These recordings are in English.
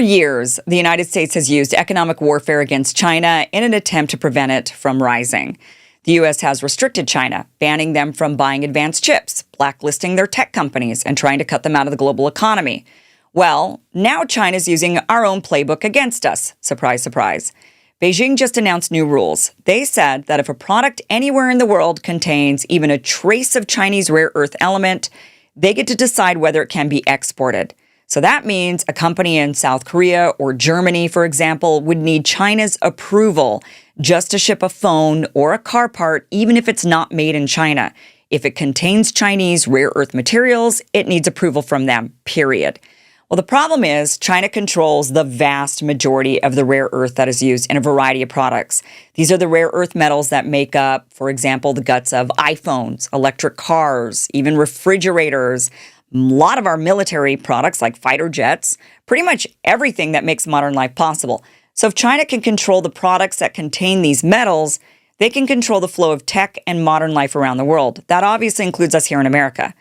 years, the United States has used economic warfare against China in an attempt to prevent it from rising. The U.S. has restricted China, banning them from buying advanced chips, blacklisting their tech companies, and trying to cut them out of the global economy. Well, now China's using our own playbook against us. Surprise, surprise. Beijing just announced new rules. They said that if a product anywhere in the world contains even a trace of Chinese rare earth element, they get to decide whether it can be exported. So that means a company in South Korea or Germany, for example, would need China's approval just to ship a phone or a car part, even if it's not made in China. If it contains Chinese rare earth materials, it needs approval from them, period. Well, the problem is China controls the vast majority of the rare earth that is used in a variety of products. These are the rare earth metals that make up, for example, the guts of iPhones, electric cars, even refrigerators, a lot of our military products like fighter jets, pretty much everything that makes modern life possible. So if China can control the products that contain these metals, they can control the flow of tech and modern life around the world. That obviously includes us here in America.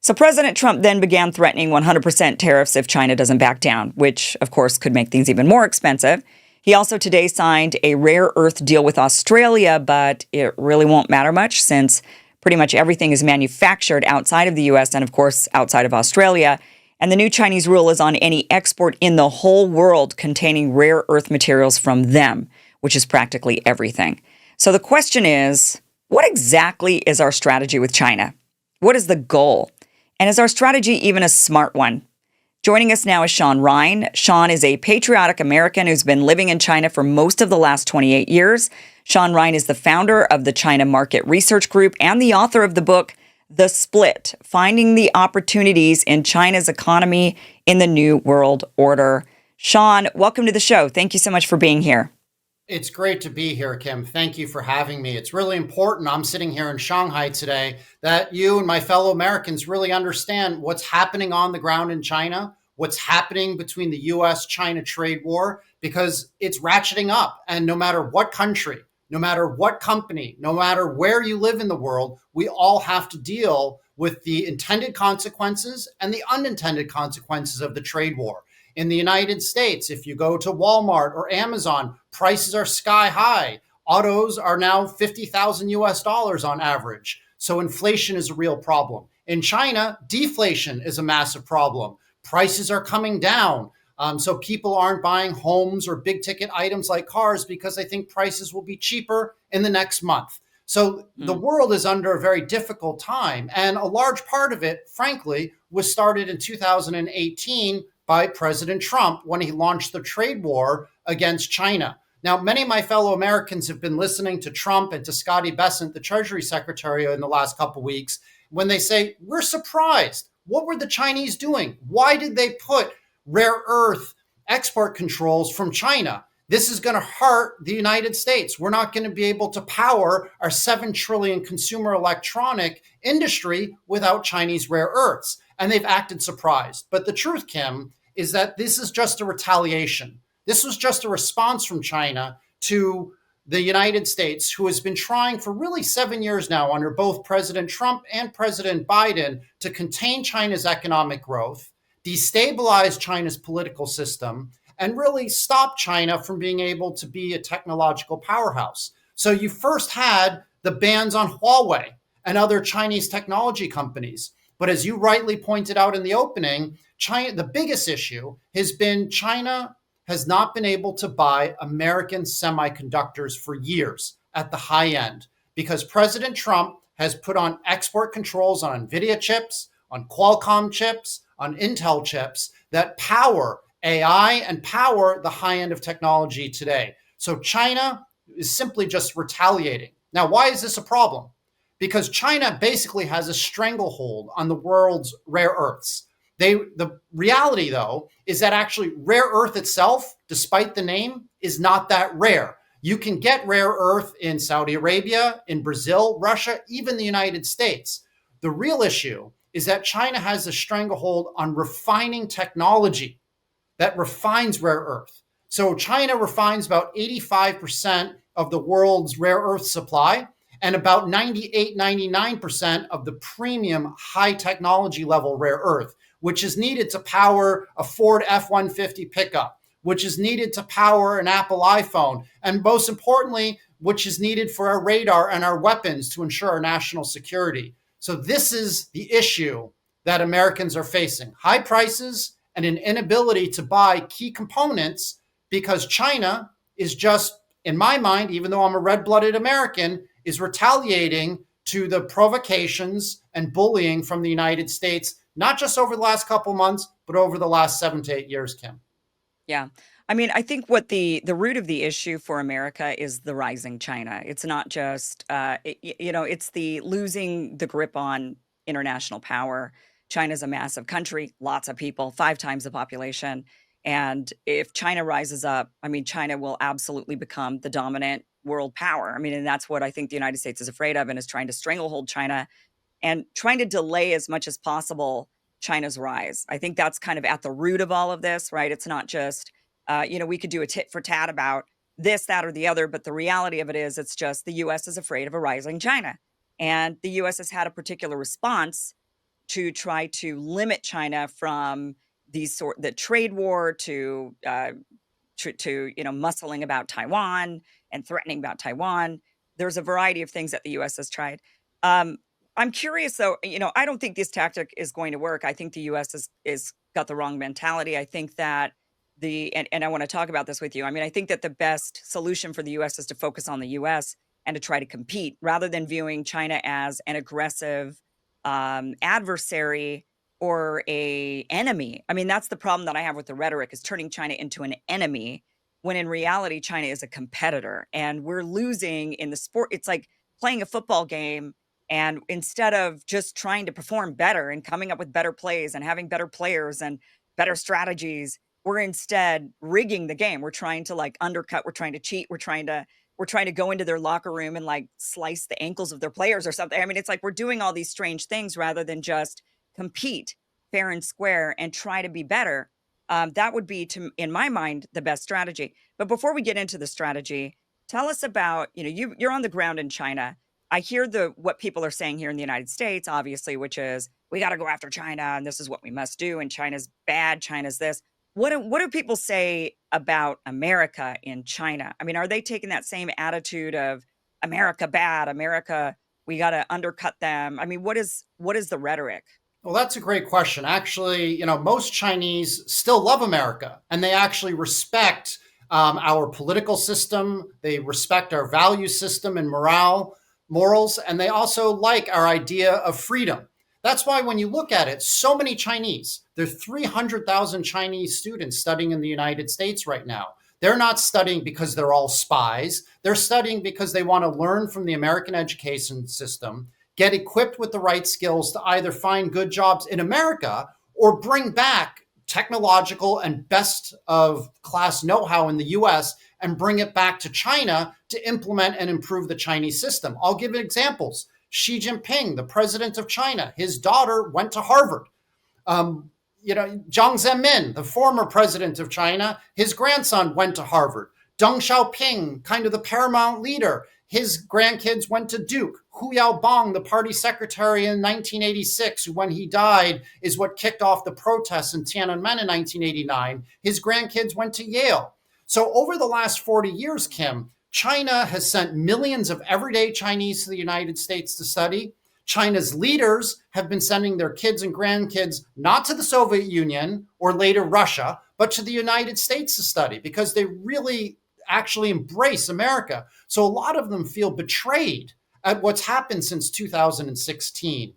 So President Trump then began threatening 100% tariffs if China doesn't back down, which, of course, could make things even more expensive. He also today signed a rare earth deal with Australia, but it really won't matter much since pretty much everything is manufactured outside of the U.S. and, of course, outside of Australia. And the new Chinese rule is on any export in the whole world containing rare earth materials from them, which is practically everything. So the question is, what exactly is our strategy with China? What is the goal? And is our strategy even a smart one? Joining us now is Sean Ryan. Sean is a patriotic American who's been living in China for most of the last 28 years. Sean Ryan is the founder of the China Market Research Group and the author of the book, The Split, Finding the Opportunities in China's Economy in the New World Order. Sean, welcome to the show. Thank you so much for being here. It's great to be here, Kim. Thank you for having me. It's really important. I'm sitting here in Shanghai today that you and my fellow Americans really understand what's happening on the ground in China, what's happening between the U.S.-China trade war, because it's ratcheting up. And no matter what country, no matter what company, no matter where you live in the world, we all have to deal with the intended consequences and the unintended consequences of the trade war. In the United States, if you go to Walmart or Amazon, prices are sky high. Autos are now 50,000 US dollars on average. So inflation is a real problem. In China, deflation is a massive problem. Prices are coming down. So people aren't buying homes or big ticket items like cars because they think prices will be cheaper in the next month. So the world is under a very difficult time. And a large part of it, frankly, was started in 2018 by President Trump when he launched the trade war against China. Now, many of my fellow Americans have been listening to Trump and to Scotty Bessent, the Treasury Secretary, in the last couple of weeks, when they say, we're surprised. What were the Chinese doing? Why did they put rare earth export controls from China? This is going to hurt the United States. We're not going to be able to power our 7 trillion consumer electronic industry without Chinese rare earths. And they've acted surprised. But the truth, Kim, is that this is just a retaliation. This was just a response from China to the United States, who has been trying for really 7 years now under both President Trump and President Biden to contain China's economic growth, destabilize China's political system, and really stop China from being able to be a technological powerhouse. So you first had the bans on Huawei and other Chinese technology companies. But as you rightly pointed out in the opening, China, the biggest issue has been China has not been able to buy American semiconductors for years at the high end because President Trump has put on export controls on NVIDIA chips, on Qualcomm chips, on Intel chips that power AI and power the high end of technology today. So China is simply just retaliating. Now, why is this a problem? Because China basically has a stranglehold on the world's rare earths. The reality, though, is that actually rare earth itself, despite the name, is not that rare. You can get rare earth in Saudi Arabia, in Brazil, Russia, even the United States. The real issue is that China has a stranglehold on refining technology that refines rare earth. So China refines about 85% of the world's rare earth supply and about 98, 99% of the premium high technology level rare earth, which is needed to power a Ford F-150 pickup, which is needed to power an Apple iPhone, and most importantly, which is needed for our radar and our weapons to ensure our national security. So this is the issue that Americans are facing: high prices and an inability to buy key components because China is just, in my mind, even though I'm a red-blooded American, is retaliating to the provocations and bullying from the United States, not just over the last couple months, but over the last 7 to 8 years, Kim. Yeah. I mean, I think what the root of the issue for America is the rising China. It's not just it's the losing the grip on international power. China's a massive country, lots of people, 5 times the population. And if China rises up, I mean, China will absolutely become the dominant world power. I mean, and that's what I think the United States is afraid of and is trying to stranglehold China and trying to delay as much as possible China's rise. I think that's kind of at the root of all of this, right? It's not just, we could do a tit for tat about this, that, or the other, but the reality of it is it's just the US is afraid of a rising China. And the US has had a particular response to try to limit China from the trade war to muscling about Taiwan and threatening about Taiwan. There's a variety of things that the U.S. has tried. Um, I'm curious, though. I don't think this tactic is going to work. I think the U.S. is got the wrong mentality. I think that and I want to talk about this with you. I mean, I think that the best solution for the U.S. is to focus on the U.S. and to try to compete rather than viewing China as an aggressive adversary or a enemy. I mean, that's the problem that I have with the rhetoric, is turning China into an enemy when in reality China is a competitor and we're losing in the sport. It's like playing a football game, and instead of just trying to perform better and coming up with better plays and having better players and better strategies, we're instead rigging the game. We're trying to like undercut, we're trying to cheat, we're trying to go into their locker room and like slice the ankles of their players or something. I mean, it's like we're doing all these strange things rather than just compete fair and square and try to be better. That would be, in my mind, the best strategy. But before we get into the strategy, tell us about, you're on the ground in China. I hear what people are saying here in the United States, obviously, which is we got to go after China and this is what we must do. And China's bad. China's this. What do people say about America in China? I mean, are they taking that same attitude of America bad, America, we got to undercut them? I mean, what is the rhetoric? Well, that's a great question. Actually, most Chinese still love America and they actually respect our political system. They respect our value system and morals, and they also like our idea of freedom. That's why when you look at it, so many Chinese, there are 300,000 Chinese students studying in the United States right now. They're not studying because they're all spies. They're studying because they want to learn from the American education system, get equipped with the right skills to either find good jobs in America or bring back technological and best of class know-how in the US and bring it back to China to implement and improve the Chinese system. I'll give examples. Xi Jinping, the president of China, his daughter went to Harvard. Jiang Zemin, the former president of China, his grandson went to Harvard. Deng Xiaoping, kind of the paramount leader, his grandkids went to Duke. Hu Yaobang, the party secretary in 1986, who when he died is what kicked off the protests in Tiananmen in 1989, his grandkids went to Yale. So over the last 40 years, Kim, China has sent millions of everyday Chinese to the United States to study. China's leaders have been sending their kids and grandkids not to the Soviet Union or later Russia, but to the United States to study because they really actually embrace America. So a lot of them feel betrayed at what's happened since 2016,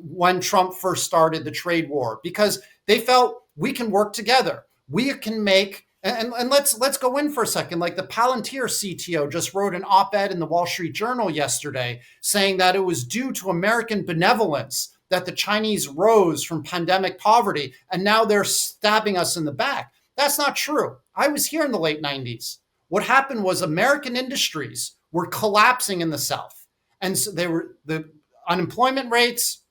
when Trump first started the trade war, because they felt we can work together. We can make, and let's go in for a second. Like the Palantir CTO just wrote an op-ed in the Wall Street Journal yesterday saying that it was due to American benevolence that the Chinese rose from pandemic poverty, and now they're stabbing us in the back. That's not true. I was here in the late 90s. What happened was American industries were collapsing in the South. And so the unemployment rates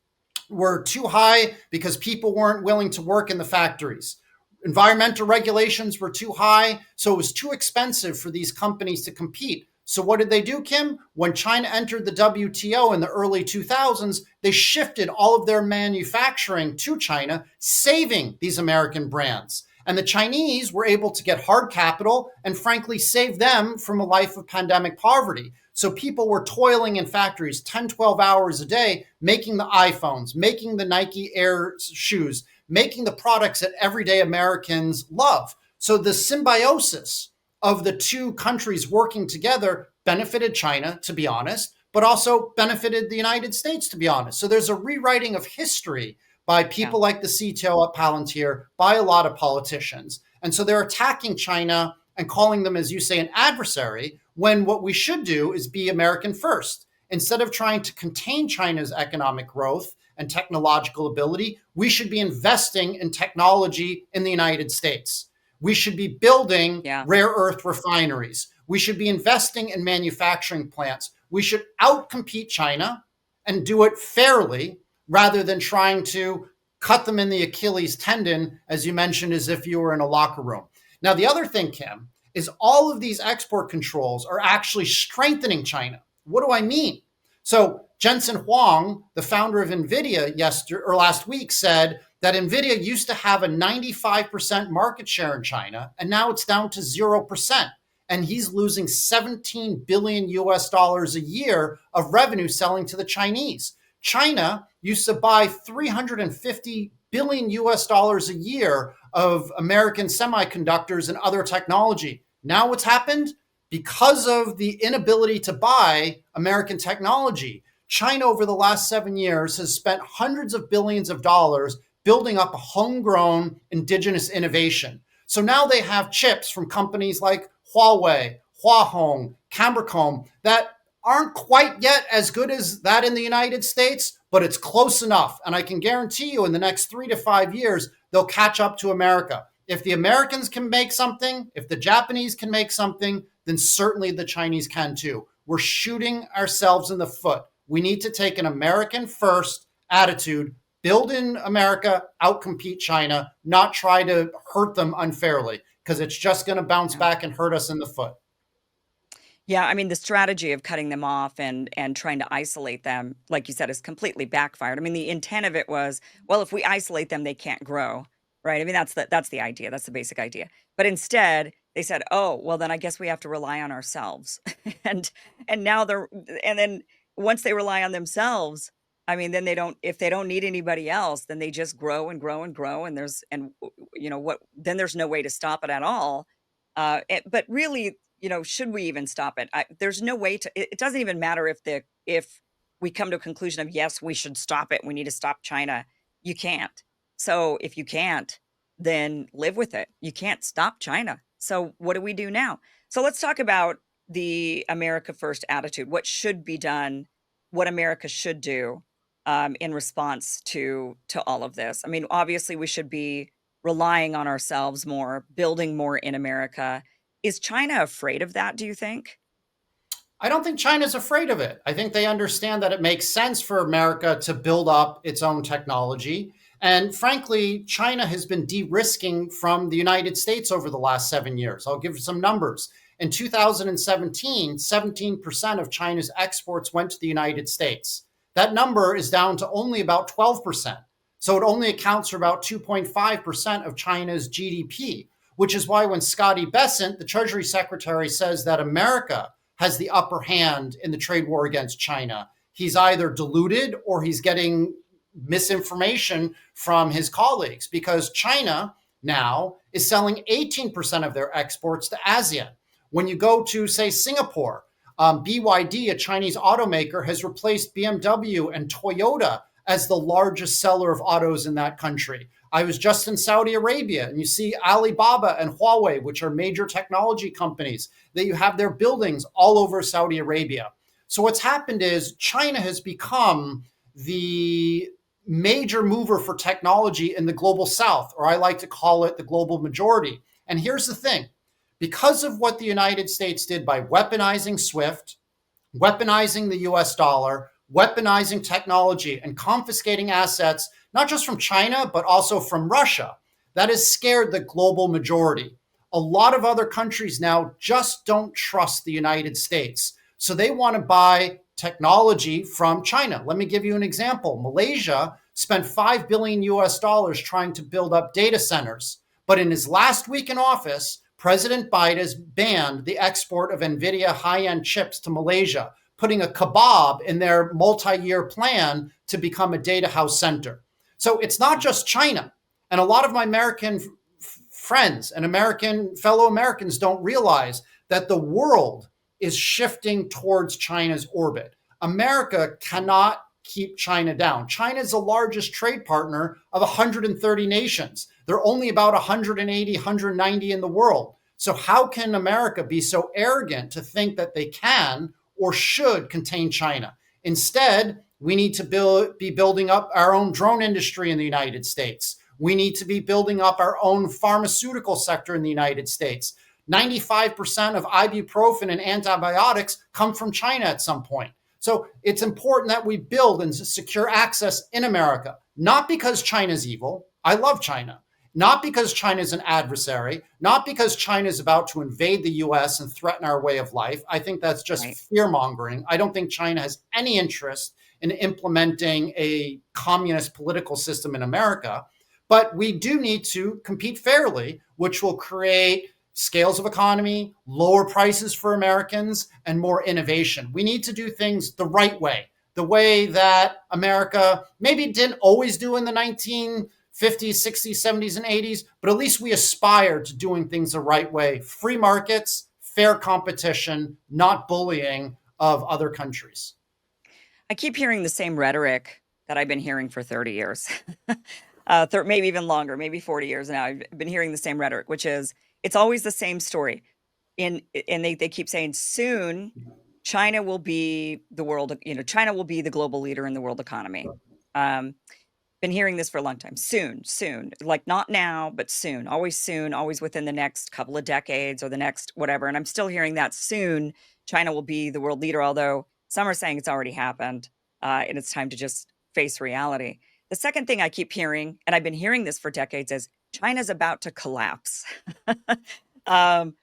were too high because people weren't willing to work in the factories. Environmental regulations were too high, so it was too expensive for these companies to compete. So what did they do, Kim? When China entered the WTO in the early 2000s, they shifted all of their manufacturing to China, saving these American brands. And the Chinese were able to get hard capital and frankly save them from a life of pandemic poverty. So people were toiling in factories 10, 12 hours a day, making the iPhones, making the Nike Air shoes, making the products that everyday Americans love. So the symbiosis of the two countries working together benefited China, to be honest, but also benefited the United States, to be honest. So there's a rewriting of history by Yeah. people like the CTO at Palantir, by a lot of politicians. And so they're attacking China and calling them, as you say, an adversary, when what we should do is be American first. Instead of trying to contain China's economic growth and technological ability, we should be investing in technology in the United States. We should be building Yeah. rare earth refineries. We should be investing in manufacturing plants. We should outcompete China and do it fairly rather than trying to cut them in the Achilles tendon, as you mentioned, as if you were in a locker room. Now, the other thing, Kim, is all of these export controls are actually strengthening China. What do I mean? So Jensen Huang, the founder of NVIDIA, last week said that NVIDIA used to have a 95% market share in China, and now it's down to 0%. And he's losing 17 billion US dollars a year of revenue selling to the Chinese. China used to buy 350 billion US dollars a year of American semiconductors and other technology. Now what's happened? Because of the inability to buy American technology, China over the last 7 years has spent hundreds of billions of dollars building up a homegrown indigenous innovation. So now they have chips from companies like Huawei, Huahong, Cambricom that aren't quite yet as good as that in the United States, but it's close enough. And I can guarantee you in the next 3 to 5 years, they'll catch up to America. If the Americans can make something, if the Japanese can make something, then certainly the Chinese can too. We're shooting ourselves in the foot. We need to take an American first attitude, build in America, outcompete China, not try to hurt them unfairly, because it's just going to bounce back and hurt us in the foot. Yeah, I mean, the strategy of cutting them off and trying to isolate them, like you said, is completely backfired. I mean, the intent of it was, well, if we isolate them, they can't grow, right? I mean, that's the idea. That's the basic idea. But instead, they said, "Oh, well, then I guess we have to rely on ourselves." and and now they're and then once they rely on themselves, I mean, then they don't if they don't need anybody else, then they just grow and grow and grow, and there's no way to stop it at all. But really, should we even stop it? There's no way to. It doesn't even matter if we come to a conclusion of yes, we should stop it. We need to stop China. You can't. So if you can't, then live with it. You can't stop China. So what do we do now? So let's talk about the America First attitude. What should be done? What America should do in response to all of this? I mean, obviously, we should be relying on ourselves more, building more in America. Is China afraid of that, do you think? I don't think China's afraid of it. I think they understand that it makes sense for America to build up its own technology. And frankly, China has been de-risking from the United States over the last 7 years. I'll give you some numbers. In 2017, 17% of China's exports went to the United States. That number is down to only about 12%. So it only accounts for about 2.5% of China's GDP, which is why when Scotty Bessent, the Treasury Secretary, says that America has the upper hand in the trade war against China, he's either deluded or he's getting misinformation from his colleagues, because China now is selling 18% of their exports to ASEAN. When you go to, say, Singapore, BYD, a Chinese automaker, has replaced BMW and Toyota as the largest seller of autos in that country. I was just in Saudi Arabia, and you see Alibaba and Huawei, which are major technology companies, that you have their buildings all over Saudi Arabia. So what's happened is China has become the major mover for technology in the global south, or I like to call it the global majority. And here's the thing. Because of what the United States did by weaponizing SWIFT, weaponizing the US dollar, weaponizing technology, and confiscating assets, not just from China, but also from Russia, that has scared the global majority. A lot of other countries now just don't trust the United States. So they want to buy technology from China. Let me give you an example. Malaysia spent 5 billion US dollars trying to build up data centers. But in his last week in office, President Biden has banned the export of NVIDIA high-end chips to Malaysia, putting a kebab in their multi-year plan to become a data house center. So it's not just China. And a lot of my American friends and fellow Americans don't realize that the world is shifting towards China's orbit. America cannot keep China down. China is the largest trade partner of 130 nations. There are only about 180, 190 in the world. So how can America be so arrogant to think that they can or should contain China? Instead, we need to be building up our own drone industry in the United States. We need to be building up our own pharmaceutical sector in the United States. 95% of ibuprofen and antibiotics come from China at some point. So it's important that we build and secure access in America, not because China's evil. I love China. Not because China is an adversary, not because China is about to invade the US and threaten our way of life. I think that's just fear mongering. I don't think China has any interest in implementing a communist political system in America. But we do need to compete fairly, which will create scales of economy, lower prices for Americans, and more innovation. We need to do things the right way, the way that America maybe didn't always do in the 1950s, 60s, 70s, and 80s, but at least we aspire to doing things the right way. Free markets, fair competition, not bullying of other countries. I keep hearing the same rhetoric that I've been hearing for 30 years, maybe even longer, maybe 40 years now. I've been hearing the same rhetoric, which is it's always the same story. And they keep saying soon China will be the world, China will be the global leader in the world economy. Been hearing this for a long time. Soon, like not now, but soon, always within the next couple of decades or the next whatever. And I'm still hearing that soon China will be the world leader, although some are saying it's already happened and it's time to just face reality. The second thing I keep hearing, and I've been hearing this for decades, is China's about to collapse. I've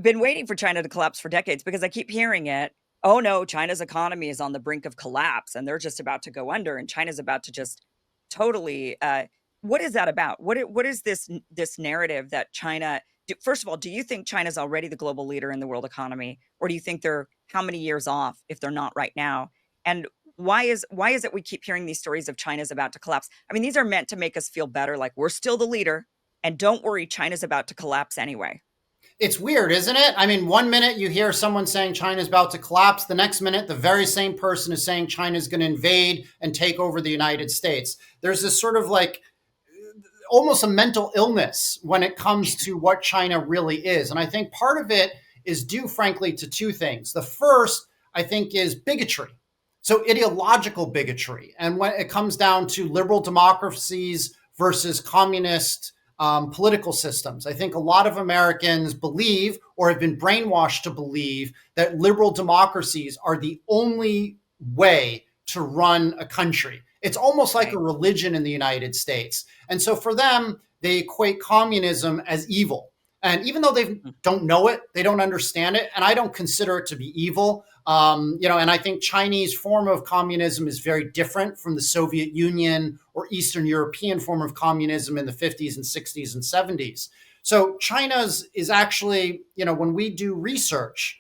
been waiting for China to collapse for decades because I keep hearing it. Oh no, China's economy is on the brink of collapse and they're just about to go under and China's about to just totally. What is that about? What is this narrative that China? First of all, do you think China's already the global leader in the world economy, or do you think they're how many years off if they're not right now? And why is it we keep hearing these stories of China's about to collapse? I mean, these are meant to make us feel better, like we're still the leader, and don't worry, China's about to collapse anyway. It's weird, isn't it? I mean, one minute you hear someone saying China's about to collapse. The next minute, the very same person is saying China's going to invade and take over the United States. There's this sort of like almost a mental illness when it comes to what China really is. And I think part of it is due, frankly, to two things. The first, I think, is bigotry. So ideological bigotry. And when it comes down to liberal democracies versus communist political systems, I think a lot of Americans believe or have been brainwashed to believe that liberal democracies are the only way to run a country. It's almost like a religion in the United States. And so for them, they equate communism as evil. And even though they don't know it, they don't understand it, and I don't consider it to be evil. And I think Chinese form of communism is very different from the Soviet Union or Eastern European form of communism in the 50s and 60s and 70s. So China's is actually, when we do research,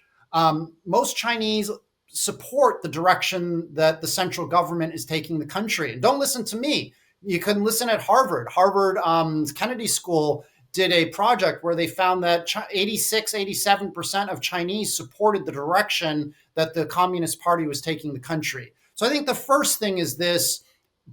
most Chinese support the direction that the central government is taking the country. And don't listen to me. You can listen at Harvard. Kennedy School did a project where they found that 87% of Chinese supported the direction that the Communist Party was taking the country. So I think the first thing is this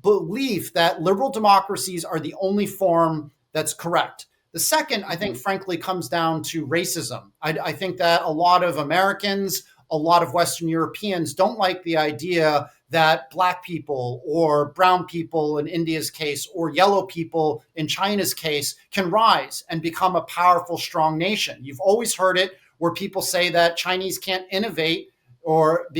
belief that liberal democracies are the only form that's correct. The second, I think, frankly, comes down to racism. I think that a lot of Americans, a lot of Western Europeans don't like the idea that Black people or brown people in India's case or yellow people in China's case can rise and become a powerful, strong nation. You've always heard it where people say that Chinese can't innovate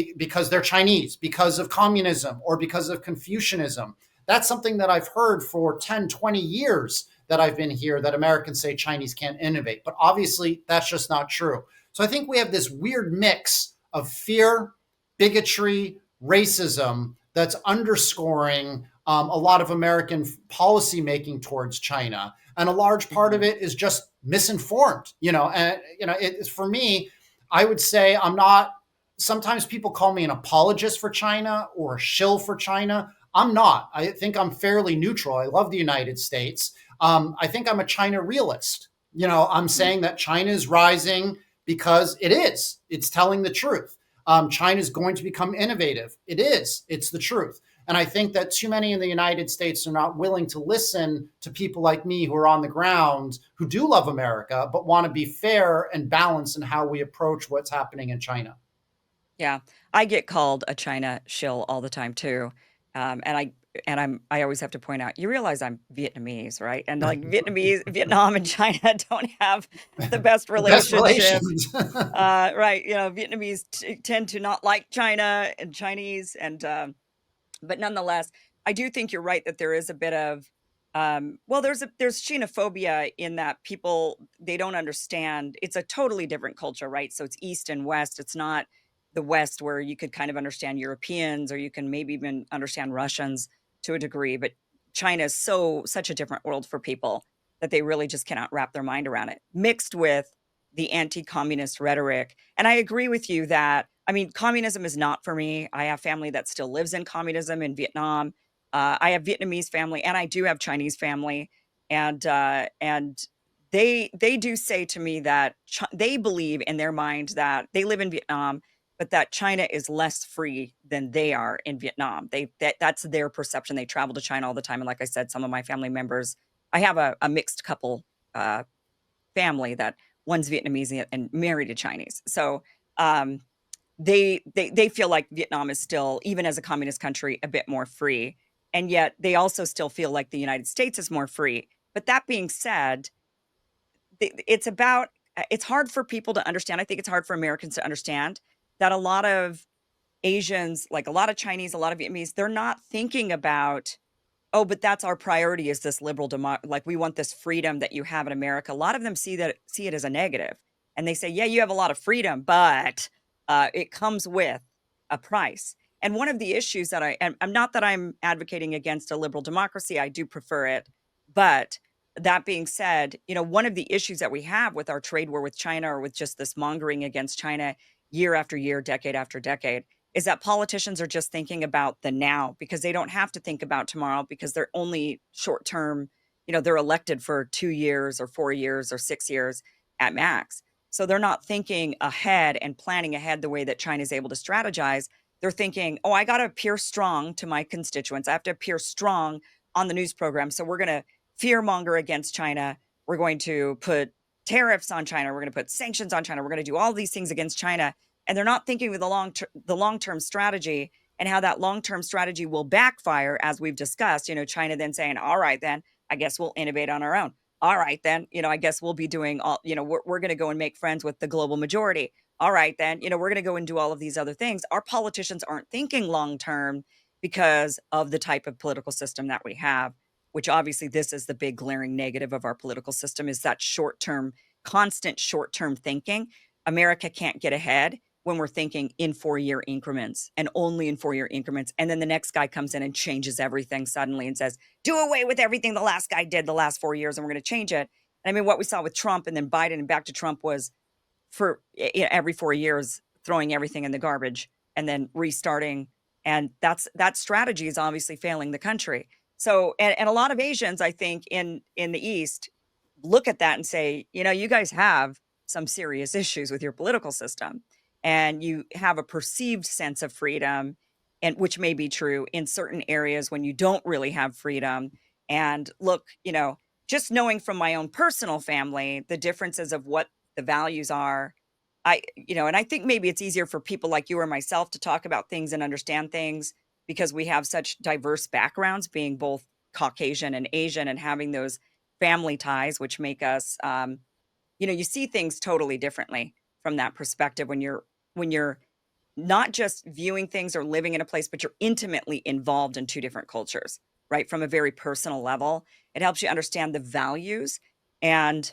because they're Chinese, because of communism or because of Confucianism. That's something that I've heard for 10, 20 years that I've been here, that Americans say Chinese can't innovate. But obviously, that's just not true. So I think we have this weird mix of fear, bigotry, racism that's underscoring a lot of American policy making towards China. and a large part of Mhm. it is just misinformed. And it's for me. I would say I'm not. Sometimes people call me an apologist for China or a shill for China. I'm not. I think I'm fairly neutral. I love the United States. I think I'm a China realist. I'm Mhm. saying that China is rising because it is. It's telling the truth. China is going to become innovative. It is. It's the truth. And I think that too many in the United States are not willing to listen to people like me who are on the ground, who do love America, but want to be fair and balanced in how we approach what's happening in China. Yeah, I get called a China shill all the time too, and I always have to point out, you realize I'm Vietnamese, right? And like Vietnamese, Vietnam and China don't have the best The best relationship, relations. right? Vietnamese tend to not like China and Chinese, and but nonetheless, I do think you're right that there is a bit of, well, there's xenophobia in that people they don't understand. It's a totally different culture, right? So it's East and West. It's not the West where you could kind of understand Europeans or you can maybe even understand Russians to a degree, but China is such a different world for people that they really just cannot wrap their mind around it. Mixed with the anti-communist rhetoric. And I agree with you that I mean, communism is not for me. I have family that still lives in communism in Vietnam. I have Vietnamese family, and I do have Chinese family, and they do say to me that they believe in their mind that they live in Vietnam, but that China is less free than they are in Vietnam. That's their perception. They travel to China all the time, and like I said, some of my family members. I have a mixed couple uh, family that one's Vietnamese and married a Chinese. So um, they feel like Vietnam is still, even as a communist country, a bit more free, and yet they also still feel like the United States is more free. But that being said, it's about it's hard for people to understand. I think it's hard for Americans to understand that a lot of Asians, like a lot of Chinese, a lot of Vietnamese, they're not thinking about, oh, but that's our priority is this liberal like we want this freedom that you have in America. A lot of them see it as a negative. And they say, yeah, you have a lot of freedom, but it comes with a price. And one of the issues that and I'm not that I'm advocating against a liberal democracy, I do prefer it. But that being said, one of the issues that we have with our trade war with China or with just this mongering against China year after year, decade after decade, is that politicians are just thinking about the now because they don't have to think about tomorrow because they're only short term, they're elected for 2 years or 4 years or 6 years at max. So they're not thinking ahead and planning ahead the way that China is able to strategize. They're thinking, "Oh, I got to appear strong to my constituents. I have to appear strong on the news program. So we're going to fear monger against China. We're going to put tariffs on China. We're going to put sanctions on China. We're going to do all these things against China." And they're not thinking of the long-term strategy and how that long-term strategy will backfire, as we've discussed. China then saying, all right, then I guess we'll innovate on our own. All right, then, I guess we'll be doing all, we're going to go and make friends with the global majority. All right, then, we're going to go and do all of these other things. Our politicians aren't thinking long-term because of the type of political system that we have, which obviously this is the big glaring negative of our political system is that short-term, constant short-term thinking. America can't get ahead when we're thinking in 4-year increments and only in 4-year increments. And then the next guy comes in and changes everything suddenly and says, do away with everything the last guy did the last 4 years and we're going to change it. And I mean, what we saw with Trump and then Biden and back to Trump was for every 4 years throwing everything in the garbage and then restarting. And that strategy is obviously failing the country. So, and a lot of Asians, I think, in the East look at that and say, you guys have some serious issues with your political system and you have a perceived sense of freedom, and which may be true in certain areas when you don't really have freedom. And look, just knowing from my own personal family the differences of what the values are, and I think maybe it's easier for people like you or myself to talk about things and understand things because we have such diverse backgrounds, being both Caucasian and Asian, and having those family ties, which make us, you see things totally differently from that perspective when you're not just viewing things or living in a place, but you're intimately involved in two different cultures, right? From a very personal level, it helps you understand the values and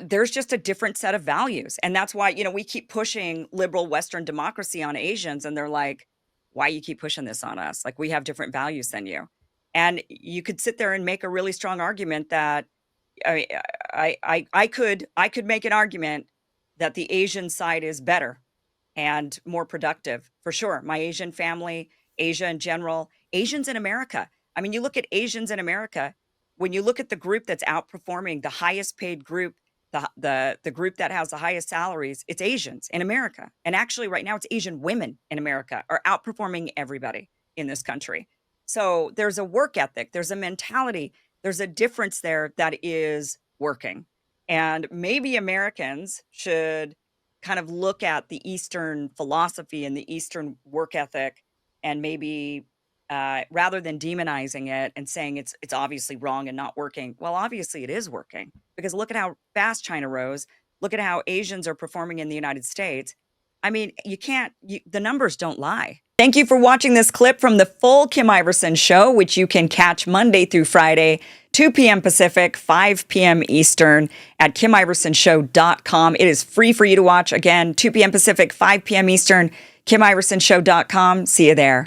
there's just a different set of values. And that's why, we keep pushing liberal Western democracy on Asians. And they're like, why you keep pushing this on us? Like, we have different values than you. And you could sit there and make a really strong argument that I could make an argument that the Asian side is better and more productive for sure. My Asian family, Asia in general, Asians in America. I mean, you look at Asians in America, when you look at the group that's outperforming the highest paid group, the group that has the highest salaries, it's Asians in America. And actually right now it's Asian women in America are outperforming everybody in this country. So there's a work ethic, there's a mentality, there's a difference there that is working. And maybe Americans should kind of look at the Eastern philosophy and the Eastern work ethic, and maybe rather than demonizing it and saying it's obviously wrong and not working. Well, obviously it is working, because look at how fast China rose. Look at how Asians are performing in the United States. I mean, the numbers don't lie. Thank you for watching this clip from the full Kim Iverson show, which you can catch Monday through Friday, 2 p.m. Pacific, 5 p.m. Eastern at KimIversonShow.com. It is free for you to watch. Again, 2 p.m. Pacific, 5 p.m. Eastern, KimIversonShow.com. See you there.